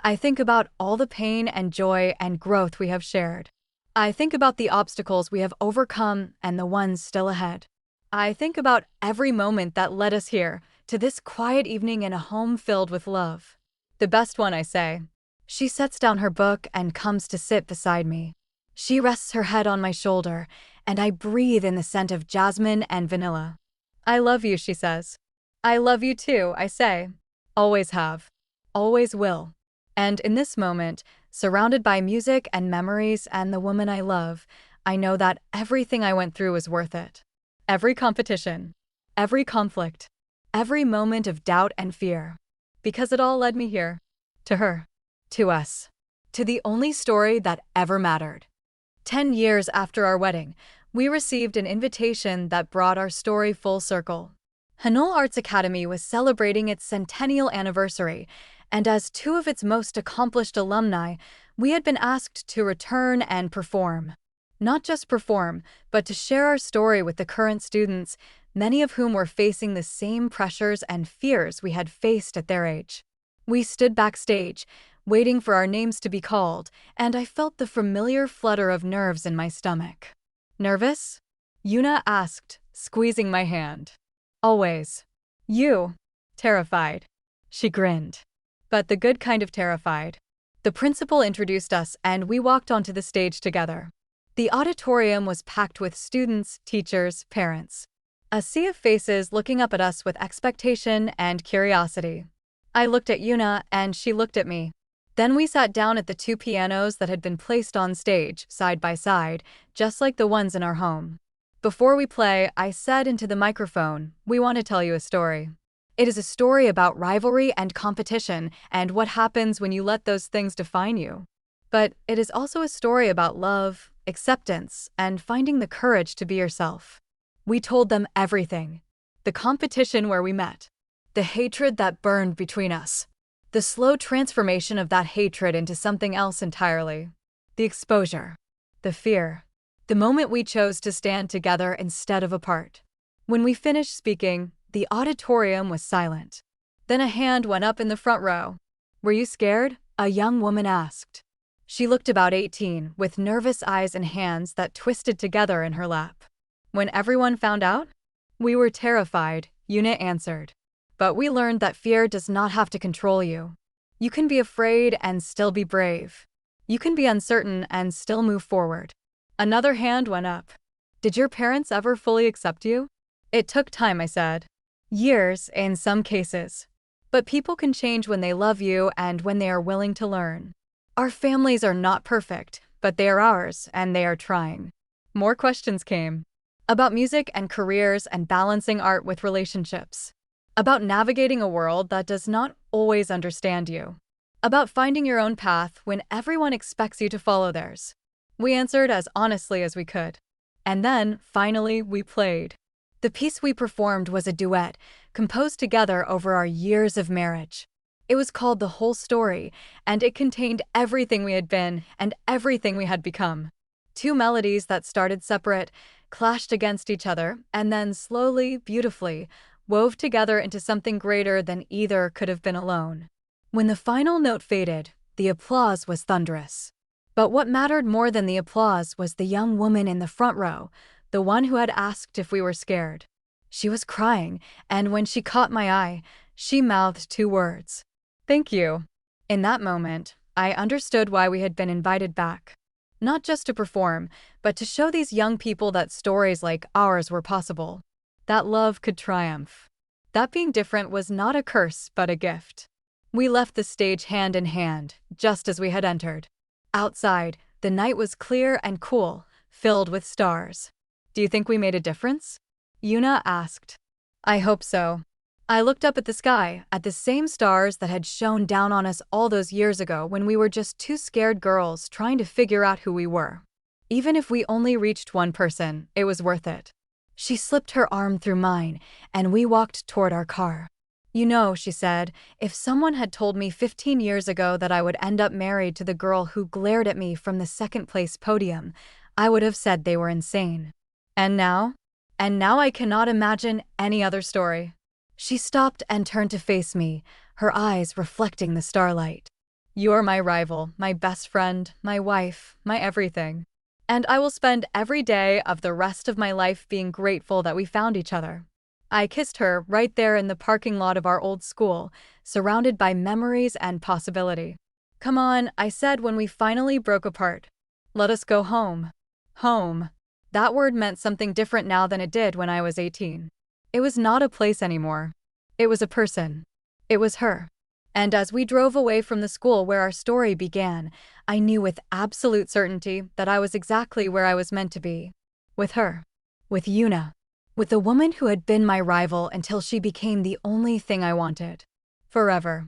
I think about all the pain and joy and growth we have shared. I think about the obstacles we have overcome and the ones still ahead. I think about every moment that led us here, to this quiet evening in a home filled with love. The best one, I say. She sets down her book and comes to sit beside me. She rests her head on my shoulder, and I breathe in the scent of jasmine and vanilla. "I love you," she says. "I love you too," I say. Always have. Always will. And in this moment, surrounded by music and memories and the woman I love, I know that everything I went through was worth it. Every competition, every conflict, every moment of doubt and fear. Because it all led me here. To her. To us. To the only story that ever mattered. 10 years after our wedding, we received an invitation that brought our story full circle. Hanul Arts Academy was celebrating its centennial anniversary, and as two of its most accomplished alumni, we had been asked to return and perform. Not just perform, but to share our story with the current students, many of whom were facing the same pressures and fears we had faced at their age. We stood backstage, waiting for our names to be called, and I felt the familiar flutter of nerves in my stomach. "Nervous?" Yuna asked, squeezing my hand. "Always." "You?" "Terrified." She grinned. But the good kind of terrified. The principal introduced us and we walked onto the stage together. The auditorium was packed with students, teachers, parents. A sea of faces looking up at us with expectation and curiosity. I looked at Yuna and she looked at me. Then we sat down at the two pianos that had been placed on stage, side by side, just like the ones in our home. Before we play, I said into the microphone, "We want to tell you a story. It is a story about rivalry and competition and what happens when you let those things define you. But it is also a story about love, acceptance, and finding the courage to be yourself." We told them everything. The competition where we met. The hatred that burned between us. The slow transformation of that hatred into something else entirely. The exposure. The fear. The moment we chose to stand together instead of apart. When we finished speaking, the auditorium was silent. Then a hand went up in the front row. "Were you scared?" a young woman asked. She looked about 18, with nervous eyes and hands that twisted together in her lap. "When everyone found out?" "We were terrified," Yuna answered. "But we learned that fear does not have to control you. You can be afraid and still be brave. You can be uncertain and still move forward." Another hand went up. "Did your parents ever fully accept you?" "It took time," I said. "Years, in some cases. But people can change when they love you and when they are willing to learn. Our families are not perfect, but they are ours, and they are trying." More questions came. About music and careers and balancing art with relationships. About navigating a world that does not always understand you. About finding your own path when everyone expects you to follow theirs. We answered as honestly as we could. And then, finally, we played. The piece we performed was a duet, composed together over our years of marriage. It was called The Whole Story, and it contained everything we had been and everything we had become. Two melodies that started separate, clashed against each other, and then slowly, beautifully, wove together into something greater than either could have been alone. When the final note faded, the applause was thunderous. But what mattered more than the applause was the young woman in the front row, the one who had asked if we were scared. She was crying, and when she caught my eye, she mouthed two words. "Thank you." In that moment, I understood why we had been invited back. Not just to perform, but to show these young people that stories like ours were possible. That love could triumph. That being different was not a curse, but a gift. We left the stage hand in hand, just as we had entered. Outside, the night was clear and cool, filled with stars. "Do you think we made a difference?" Yuna asked. "I hope so." I looked up at the sky, at the same stars that had shone down on us all those years ago when we were just two scared girls trying to figure out who we were. Even if we only reached one person, it was worth it. She slipped her arm through mine, and we walked toward our car. You know, she said, if someone had told me 15 years ago that I would end up married to the girl who glared at me from the second-place podium, I would have said they were insane. And now? And now I cannot imagine any other story. She stopped and turned to face me, her eyes reflecting the starlight. You're my rival, my best friend, my wife, my everything. And I will spend every day of the rest of my life being grateful that we found each other. I kissed her right there in the parking lot of our old school, surrounded by memories and possibility. Come on, I said when we finally broke apart. Let us go home. Home. That word meant something different now than it did when I was 18. It was not a place anymore. It was a person. It was her. And as we drove away from the school where our story began, I knew with absolute certainty that I was exactly where I was meant to be. With her. With Yuna. With the woman who had been my rival until she became the only thing I wanted. Forever.